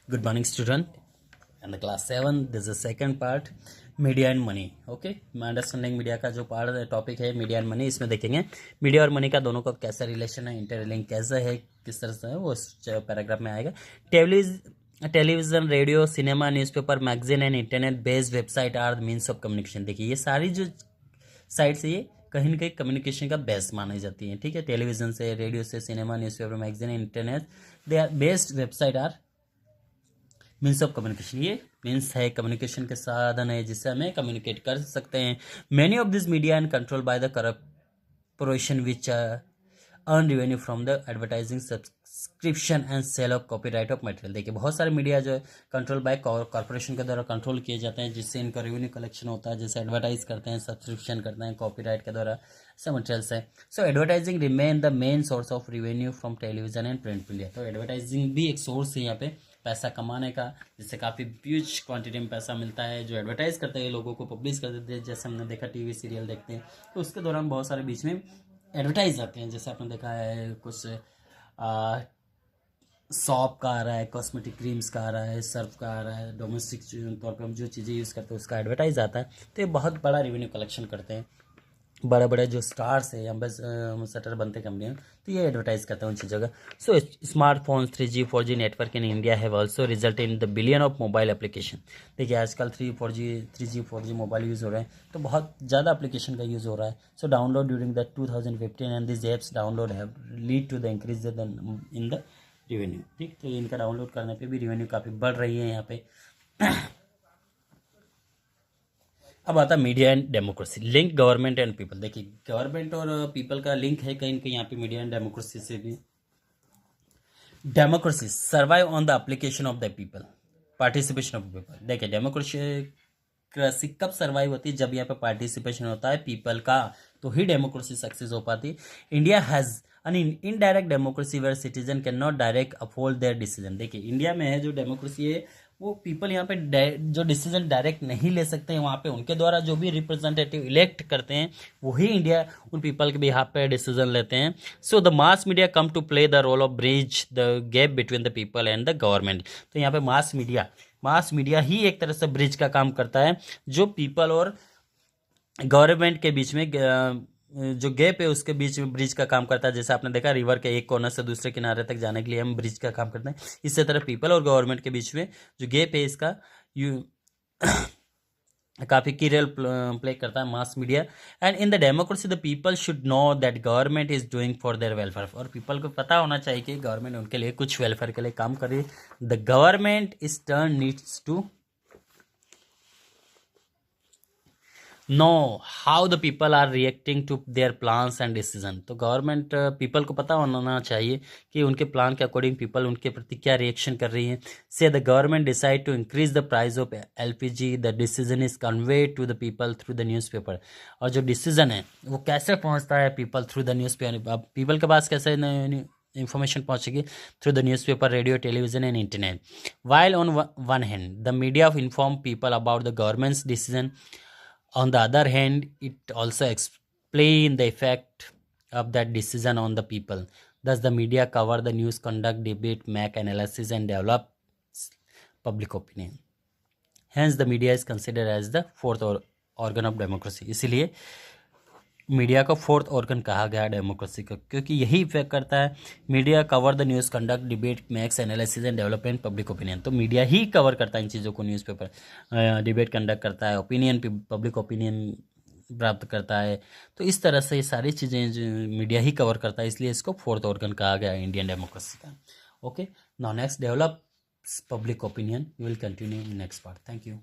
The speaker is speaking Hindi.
Good morning, student. And the class 7, this is the second part, media and money. Okay, understanding media का जो पार्ट टॉपिक है मीडिया एंड मनी, इसमें देखेंगे मीडिया और मनी का दोनों का कैसा रिलेशन है, इंटरलिंक कैसा है, किस तरह से है, वो इस पैराग्राफ में आएगा. Television, radio, cinema, newspaper, magazine and internet based website are the means of communication. देखिए ये सारी जो साइट्स ये कहीं ना कहीं कम्युनिकेशन का बेस मानी जाती है. ठीक है, टेलीविजन से, रेडियो से, cinema, newspaper, magazine, internet, they are based website are means of communication. ये मीन्स है, कम्युनिकेशन के साधन है जिससे हमें कम्युनिकेट कर सकते हैं. Many of this media and control by the corporation which earn revenue from the advertising subscription and sale of copyright of material. देखिए बहुत सारे मीडिया जो है कंट्रोल बाय कॉर्पोरेशन के द्वारा कंट्रोल किए जाते हैं, जिससे इनका रेवेन्यू कलेक्शन होता है, जैसे एडवर्टाइज करते हैं, सब्सक्रिप्शन करते हैं कॉपीराइट के द्वारा, ऐसे मटेरियल्स है. So advertising remain the main source of revenue from television and print media. तो एडवर्टाइजिंग भी एक सोर्स है यहाँ पे पैसा कमाने का, जिससे काफ़ी ह्यूज क्वांटिटी में पैसा मिलता है. जो एडवर्टाइज करते हैं लोगों को पब्लिश कर देते हैं, जैसे हमने देखा टीवी सीरियल देखते हैं तो उसके दौरान बहुत सारे बीच में एडवर्टाइज आते हैं. जैसे आपने देखा है कुछ सॉप का आ रहा है, कॉस्मेटिक क्रीम्स का आ रहा है, सर्फ का आ रहा है, डोमेस्टिक तौर पर हम जो चीज़ें यूज़ करते हैं उसका एडवर्टाइज आता है. तो ये बहुत बड़ा रेवेन्यू कलेक्शन करते हैं. बड़े बड़े जो स्टार्स है एम्बेसडर बनते कंपनियाँ, तो ये एडवर्टाइज करते हैं उन चीज़ों का. So smartphones 3G 4G network in India have also result in the billion of mobile application. देखिए आजकल 3G 4G मोबाइल यूज़ हो रहे हैं, तो बहुत ज़्यादा एप्लीकेशन का यूज़ हो रहा है. So download during the 2015 and this apps download have lead to the increase in the revenue. ठीक, तो इनका डाउनलोड करने पे भी रेवेन्यू काफ़ी बढ़ रही है यहाँ पे. अब आता है media and democracy, link government and people. देखिए गवर्नमेंट और पीपल का लिंक है कहीं ना कहीं यहाँ पे मीडिया एंड डेमोक्रेसी से भी. Democracy survive on the application of the people, participation of people. देखिए डेमोक्रेसी कब सर्वाइव होती है, जब यहाँ पे पार्टिसिपेशन होता है पीपल का, तो ही डेमोक्रेसी सक्सेस हो पाती. India has an indirect democracy where citizen cannot direct uphold their decision. देखिए इंडिया में है जो डेमोक्रेसी है वो पीपल यहाँ पे जो डिसीजन डायरेक्ट नहीं ले सकते हैं, वहाँ पे उनके द्वारा जो भी रिप्रेजेंटेटिव इलेक्ट करते हैं वही इंडिया उन पीपल के बिहाफ पे डिसीजन लेते हैं. So the mass media come to play the role of bridge the gap between the people and the government. तो यहाँ पे मास मीडिया ही एक तरह से ब्रिज का काम करता है, जो पीपल और गवर्नमेंट के बीच में जो गैप है उसके बीच में ब्रिज का काम करता है. जैसे आपने देखा रिवर के एक कोने से दूसरे किनारे तक जाने के लिए हम ब्रिज का काम करते हैं. इसी तरह पीपल और गवर्नमेंट के बीच में जो गैप है इसका काफ़ी की रोल प्ले करता है mass media. And in the democracy the people should know that government is doing for their welfare. और पीपल को पता होना चाहिए कि गवर्नमेंट उनके लिए कुछ वेलफेयर के लिए काम कर रही है. The government is turn needs to know how the people are reacting to their plans and decision. तो गवर्नमेंट पीपल को पता होना चाहिए कि उनके प्लान के अकॉर्डिंग पीपल उनके प्रति क्या रिएक्शन कर रही है. Say the government decide to increase the price of LPG, the decision is conveyed to the people through the newspaper. और जो डिसीजन है वो कैसे पहुंचता है पीपल थ्रू द न्यूज़पेपर. अब पीपल के पास कैसे इंफॉर्मेशन पहुंचेगी? Through the newspaper, radio, television and internet. While on one hand the media of inform people about the government's decision, on the other hand, it also explain the effect of that decision on the people. Thus, the media cover the news, conduct debate, make analysis, and develop public opinion. Hence, the media is considered as the fourth organ of democracy. इसीलिए मीडिया को फोर्थ ऑर्गन कहा गया डेमोक्रेसी का, क्योंकि यही इफेक्ट करता है. Media cover the news, conduct debate, makes analysis and development public opinion. तो मीडिया ही कवर करता है इन चीज़ों को. न्यूज़पेपर डिबेट कंडक्ट करता है, ओपिनियन पब्लिक ओपिनियन प्राप्त करता है. तो इस तरह से ये सारी चीज़ें जो मीडिया ही कवर करता है, इसलिए इसको फोर्थ ऑर्गन कहा गया इंडियन डेमोक्रेसी का. Okay, now next develop public opinion. We will continue in next part. Thank you.